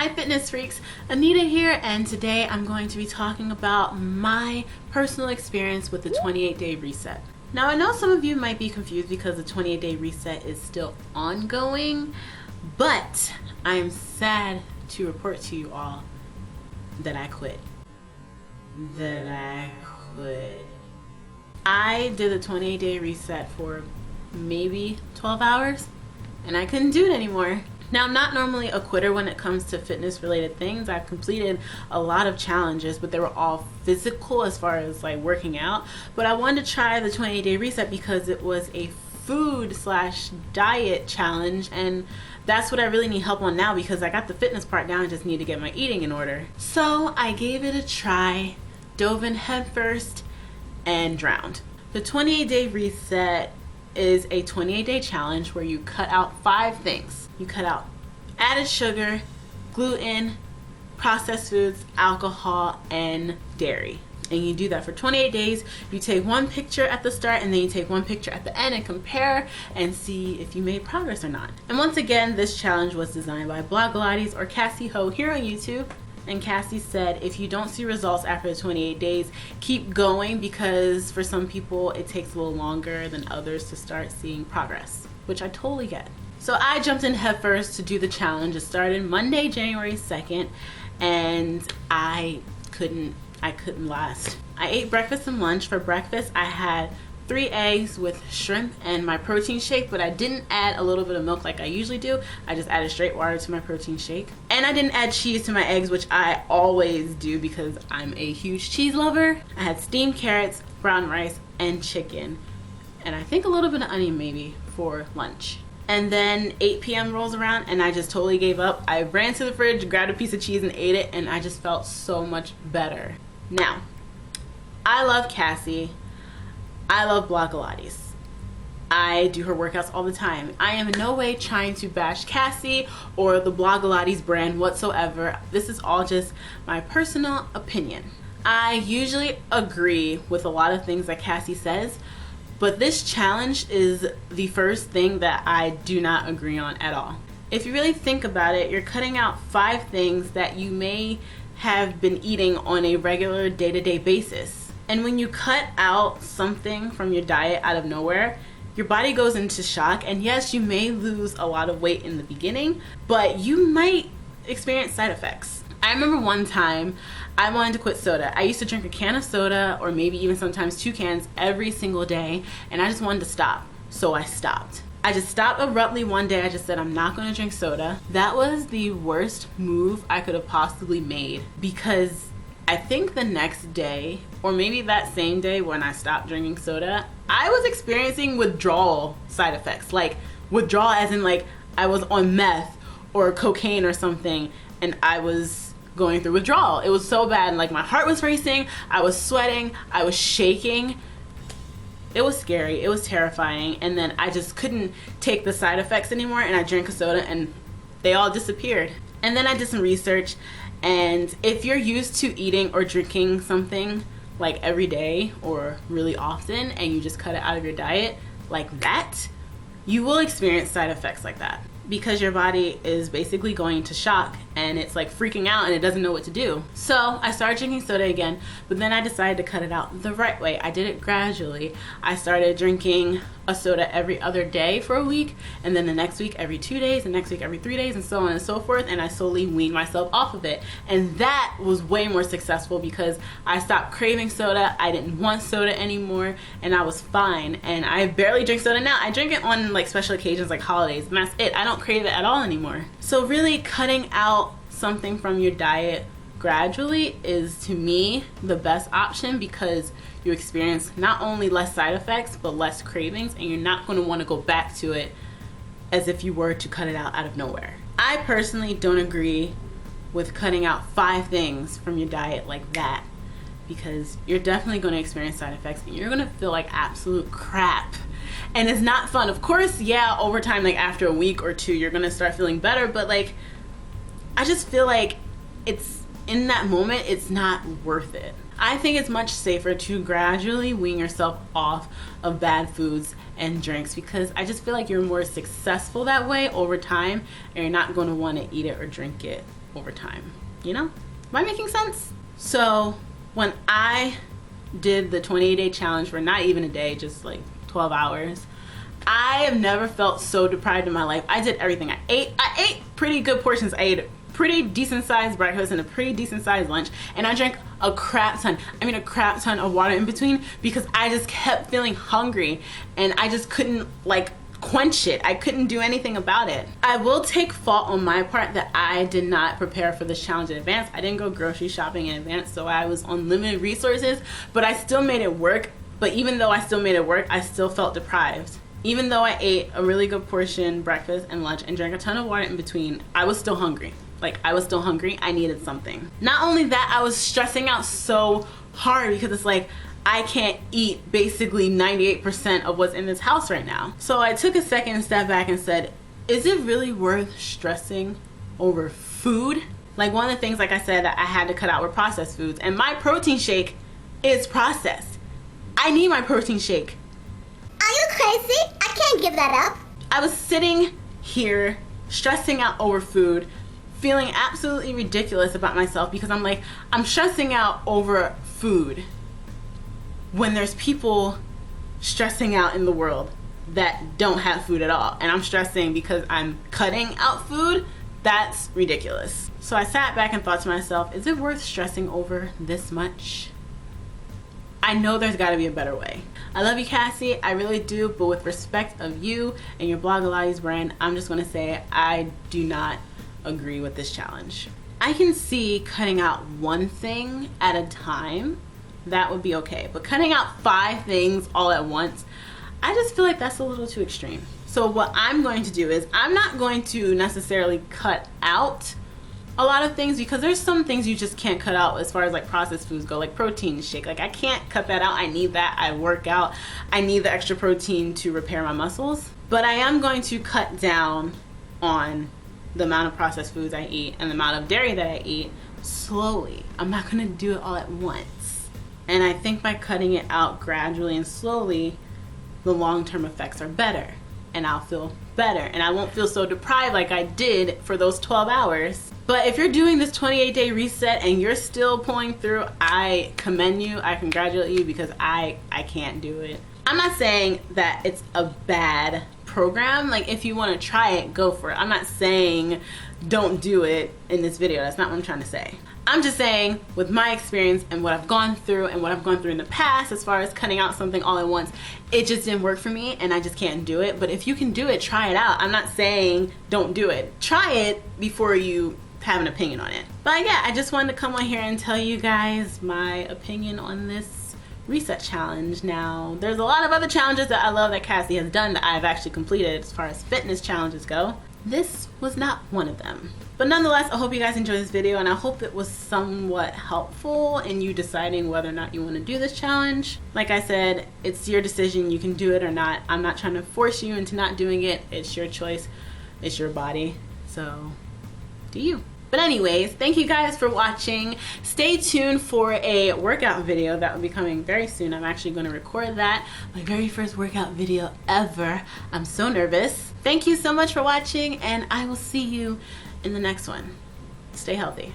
Hi fitness freaks, Anita here, and today I'm going to be talking about my personal experience with the 28-day reset. Now I know some of you might be confused because the 28-day reset is still ongoing, but I am sad to report to you all that I quit. I did the 28-day reset for maybe 12 hours and I couldn't do it anymore. Now, I'm not normally a quitter when it comes to fitness related things. I've completed a lot of challenges, but they were all physical as far as like working out. But I wanted to try the 28-day reset because it was a food/diet challenge, and that's what I really need help on now because I got the fitness part down. I just need to get my eating in order. So I gave it a try, dove in head first, and drowned. The 28-day reset is a 28-day challenge where you cut out 5 things. You cut out added sugar, gluten, processed foods, alcohol, and dairy. And you do that for 28 days. You take one picture at the start and then you take one picture at the end and compare and see if you made progress or not. And once again, this challenge was designed by Blogilates or Cassie Ho here on YouTube. And Cassie said, if you don't see results after the 28 days, keep going because for some people it takes a little longer than others to start seeing progress, which I totally get. So I jumped in headfirst to do the challenge. It started Monday, January 2nd, and I couldn't last. I ate breakfast and lunch. For breakfast, I had 3 eggs with shrimp and my protein shake, but I didn't add a little bit of milk like I usually do. I just added straight water to my protein shake. And I didn't add cheese to my eggs, which I always do because I'm a huge cheese lover. I had steamed carrots, brown rice, and chicken. And I think a little bit of onion maybe for lunch. And then 8 p.m. rolls around and I just totally gave up. I ran to the fridge, grabbed a piece of cheese and ate it, and I just felt so much better. Now, I love Cassie. I love Blogilates. I do her workouts all the time. I am in no way trying to bash Cassie or the Blogilates brand whatsoever. This is all just my personal opinion. I usually agree with a lot of things that Cassie says, but this challenge is the first thing that I do not agree on at all. If you really think about it, you're cutting out 5 things that you may have been eating on a regular day-to-day basis. And when you cut out something from your diet out of nowhere, your body goes into shock. And yes, you may lose a lot of weight in the beginning, but you might experience side effects. I remember one time I wanted to quit soda. I used to drink a can of soda or maybe even sometimes 2 cans every single day, and I just wanted to stop. So I stopped. I just stopped abruptly one day. I just said, I'm not going to drink soda. That was the worst move I could have possibly made because I think the next day, or maybe that same day when I stopped drinking soda, I was experiencing withdrawal side effects. Like withdrawal as in like I was on meth or cocaine or something and I was going through withdrawal. It was so bad. Like my heart was racing, I was sweating, I was shaking. It was scary, it was terrifying, and then I just couldn't take the side effects anymore and I drank a soda and they all disappeared. And then I did some research, and if you're used to eating or drinking something like every day or really often and you just cut it out of your diet like that, you will experience side effects like that because your body is basically going into shock and it's like freaking out and it doesn't know what to do. So I started drinking soda again, but then I decided to cut it out the right way. I did it gradually. I started drinking a soda every other day for a week, and then the next week every 2 days, and next week every 3 days, and so on and so forth, and I slowly weaned myself off of it. And that was way more successful because I stopped craving soda, I didn't want soda anymore, and I was fine. And I barely drink soda now. I drink it on like special occasions like holidays, and that's it. I don't crave it at all anymore. So really cutting out something from your diet gradually is, to me, the best option because you experience not only less side effects but less cravings, and you're not going to want to go back to it as if you were to cut it out of nowhere. I personally don't agree with cutting out 5 things from your diet like that because you're definitely going to experience side effects and you're going to feel like absolute crap. And it's not fun. Of course, yeah, over time, like after a week or 2, you're going to start feeling better, but like I just feel like it's in that moment, it's not worth it. I think it's much safer to gradually wean yourself off of bad foods and drinks because I just feel like you're more successful that way over time and you're not going to want to eat it or drink it over time, you know? Am I making sense? So when I did the 28-day challenge for not even a day, just like 12 hours, I have never felt so deprived in my life. I did everything. I ate pretty good portions. I ate a pretty decent sized breakfast and a pretty decent sized lunch, and I drank a crap ton of water in between because I just kept feeling hungry and I just couldn't like quench it. I couldn't do anything about it. I will take fault on my part that I did not prepare for this challenge in advance. I didn't go grocery shopping in advance, so I was on limited resources, but I still made it work. But even though I still made it work, I still felt deprived. Even though I ate a really good portion breakfast and lunch and drank a ton of water in between, I was still hungry. Like, I was still hungry. I needed something. Not only that, I was stressing out so hard because it's like, I can't eat basically 98% of what's in this house right now. So I took a second and stepped back and said, is it really worth stressing over food? Like, one of the things, like I said, that I had to cut out were processed foods. And my protein shake is processed. I need my protein shake. Are you crazy? I can't give that up. I was sitting here stressing out over food, feeling absolutely ridiculous about myself because I'm like, I'm stressing out over food when there's people stressing out in the world that don't have food at all. And I'm stressing because I'm cutting out food. That's ridiculous. So I sat back and thought to myself, is it worth stressing over this much? I know there's got to be a better way. I love you, Cassie. I really do. But with respect of you and your Blogilates brand, I'm just going to say I do not agree with this challenge. I can see cutting out one thing at a time. That would be okay. But cutting out 5 things all at once, I just feel like that's a little too extreme. So what I'm going to do is I'm not going to necessarily cut out a lot of things because there's some things you just can't cut out as far as like processed foods go, like protein shake. Like, I can't cut that out. I need that. I work out. I need the extra protein to repair my muscles. But I am going to cut down on the amount of processed foods I eat and the amount of dairy that I eat slowly. I'm not going to do it all at once. And I think by cutting it out gradually and slowly, the long-term effects are better. And I'll feel better. And I won't feel so deprived like I did for those 12 hours. But if you're doing this 28-day reset and you're still pulling through, I commend you. I congratulate you because I can't do it. I'm not saying that it's a bad program. Like, if you want to try it, go for it. I'm not saying don't do it in this video. That's not what I'm trying to say. I'm just saying, with my experience and what I've gone through and what I've gone through in the past as far as cutting out something all at once, it just didn't work for me and I just can't do it. But if you can do it, try it out. I'm not saying don't do it. Try it before you have an opinion on it. But yeah, I just wanted to come on here and tell you guys my opinion on this reset challenge. Now, there's a lot of other challenges that I love that Cassie has done that I've actually completed as far as fitness challenges go. This was not one of them. But nonetheless, I hope you guys enjoyed this video and I hope it was somewhat helpful in you deciding whether or not you want to do this challenge. Like I said, it's your decision. You can do it or not. I'm not trying to force you into not doing it. It's your choice. It's your body. So, do you. But anyways, thank you guys for watching. Stay tuned for a workout video that will be coming very soon. I'm actually going to record that. My very first workout video ever. I'm so nervous. Thank you so much for watching and I will see you in the next one. Stay healthy.